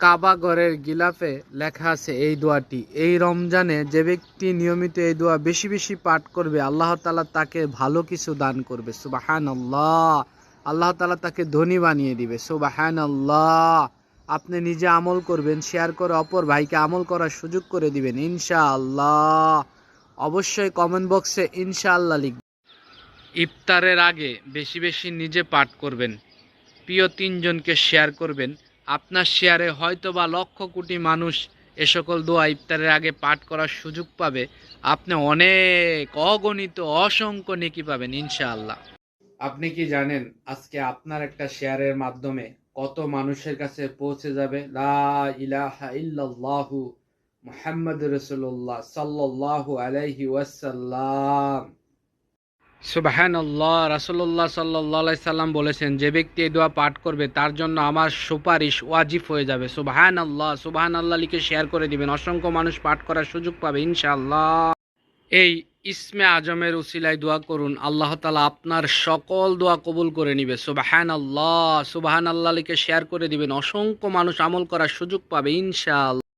কাবা ঘরের গিলাফে লেখা আছে এই দোয়াটি। এই রমজানে যে ব্যক্তি নিয়মিত এই দোয়া বেশি বেশি পাঠ করবে, আল্লাহ তাআলা তাকে ভালো কিছু দান করবে। সুবহানাল্লাহ। আল্লাহ তাআলা তাকে ধনী বানিয়ে দিবে। সুবহানাল্লাহ। আপনি নিজে আমল করবেন, শেয়ার করে অপর ভাইকে আমল করার সুযোগ করে দিবেন ইনশাআল্লাহ। অবশ্যই কমেন্ট বক্সে ইনশাআল্লাহ লিখবেন। ইফতারের আগে বেশি বেশি নিজে পাঠ করবেন, প্রিয় তিনজনকে শেয়ার করবেন। আপনার শেয়ারে হয়তোবা লক্ষ কোটি মানুষ এ সকল দোয়া ইফতারের আগে পাঠ করার সুযোগ পাবে। আপনি অনেক অগণিত অসংখ্য নেকি পাবেন ইনশাআল্লাহ। আপনি কি জানেন আজকে আপনার একটা শেয়ারের মাধ্যমে কত মানুষের কাছে পৌঁছে যাবে? লা ইলাহা ইল্লাল্লাহু মুহাম্মাদুর রাসূলুল্লাহ সাল্লাল্লাহু আলাইহি ওয়াসাল্লাম। সুবহানাল্লাহ। রাসূলুল্লাহ সাল্লাল্লাহু আলাইহি সাল্লাম বলেছেন, যে ব্যক্তি এই দোয়া পাঠ করবে তার জন্য আমার সুপারিশ ওয়াজিব হয়ে যাবে। সুবহানাল্লাহ। সুবহানাল্লাহ লিখে শেয়ার করে দিবেন, অসংখ্য মানুষ পাঠ করার সুযোগ পাবে ইনশাআল্লাহ। এই ইসমে আজমের উসিলায় দোয়া করুন, আল্লাহ তাআলা আপনার সকল দোয়া কবুল করে নিবে। সুবহানাল্লাহ। সুবহানাল্লাহ লিখে শেয়ার করে দিবেন, অসংখ্য মানুষ আমল করার সুযোগ পাবে ইনশাআল্লাহ।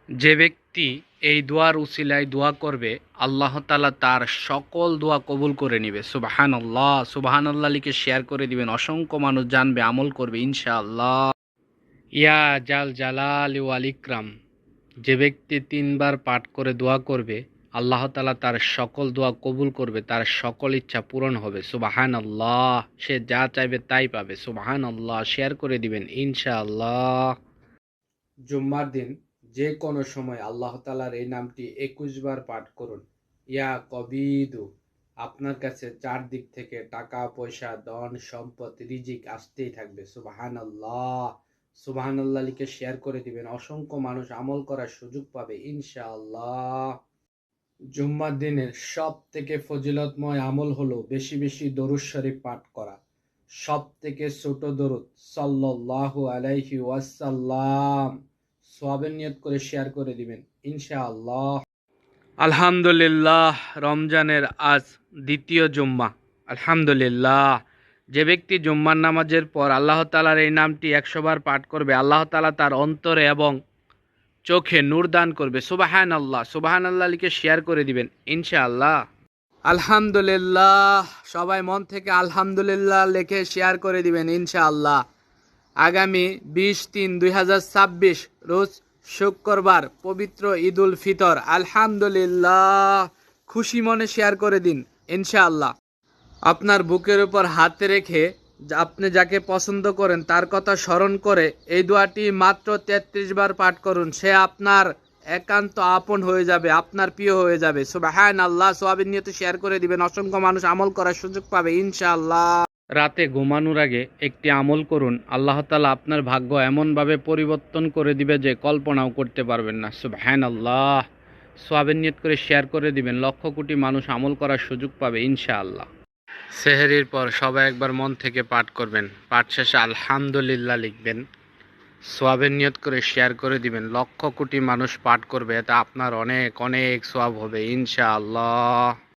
যে ব্যক্তি এই দোয়ার উসিলায় দোয়া করবে, আল্লাহ তাআলা তার সকল দোয়া কবুল করে নিবে। সুবহানাল্লাহ। সুবহানাল্লাহ লিখে শেয়ার করে দিবেন, অসংখ্য মানুষ জানবে, আমল করবে ইনশাআল্লাহ। ইয়া জাল জালালি ওয়াল ইকরাম। যে ব্যক্তি 3 বার পাঠ করে দোয়া করবে, আল্লাহ তাআলা তার সকল দোয়া কবুল করবে, তার সকল ইচ্ছা পূরণ হবে। সুবহানাল্লাহ। সে যা চাইবে তাই পাবে। সুবহানাল্লাহ। শেয়ার করে দিবেন ইনশাআল্লাহ। জুম্মার দিন যে কোনো সময় আল্লাহ তাআলার এই নামটি 21 বার পাঠ করুন। ইয়া কবিদু। আপনার কাছে চারদিক থেকে টাকা পয়সা ধন সম্পদ রিজিক আসতেই থাকবে। সুবহানাল্লাহ। সুবহানাল্লাহ লিখে শেয়ার করে দিবেন, অসংখ্য মানুষ আমল করার সুযোগ পাবে ইনশাআল্লাহ। জুম্মার দিনের সব থেকে ফজিলতময় আমল হলো বেশি বেশি দরুদ শরীফ পাঠ করা। সব থেকে ছোট দরুদ সাল্লাল্লাহু আলাইহি ওয়াসাল্লাম। সওয়াবের নিয়ত করে শেয়ার করে দিবেন ইনশাআল্লাহ। আলহামদুলিল্লাহ। রমজানের আজ দ্বিতীয় জুম্মা। আলহামদুলিল্লাহ। যে ব্যক্তি জুম্মার নামাজের পর আল্লাহ তাআলার এই নামটি 100 বার পাঠ করবে, আল্লাহ তাআলা তার অন্তরে এবং চোখে নূর দান করবে। সুবহানাল্লাহ। সুবহানাল্লাহ লিখে শেয়ার করে দিবেন ইনশাআল্লাহ। আলহামদুলিল্লাহ। সবাই মন থেকে আলহামদুলিল্লাহ লিখে শেয়ার করে দিবেন ইনশাআল্লাহ। আগামী 20-3-2026 রোজ শুক্রবার পবিত্র ঈদুল ফিতর। আলহামদুলিল্লাহ। খুশি মনে শেয়ার করে দিন ইনশাআল্লাহ। আপনার বুকের উপর হাত রেখে আপনি যাকে পছন্দ করেন তার কথা স্মরণ করে এই দোয়াটি মাত্র 33 বার পাঠ করুন। সে আপনার একান্ত আপন হয়ে যাবে, আপনার প্রিয় হয়ে যাবে। সুবহানাল্লাহ। সওয়াবের নিয়তে শেয়ার করে দিবেন, অসংখ্য মানুষ আমল করার সুযোগ পাবে ইনশাআল্লাহ। রাতে ঘুমানোর আগে একটি আমল করুন, আল্লাহ তাআলা আপনার ভাগ্য এমনভাবে পরিবর্তন করে দিবে যে কল্পনাও করতে পারবেন না। সুবহানাল্লাহ। সওয়াবের নিয়ত করে শেয়ার করে দিবেন, লক্ষ কোটি মানুষ আমল করার সুযোগ পাবে ইনশাআল্লাহ। সেহরির পর সবাই একবার মন থেকে পাঠ করবেন, পাঠ শেষে আলহামদুলিল্লাহ লিখবেন, সওয়াবের নিয়ত করে শেয়ার করে দিবেন, লক্ষ কোটি মানুষ পাঠ করবে, এতে আপনার অনেক অনেক সওয়াব হবে ইনশাআল্লাহ।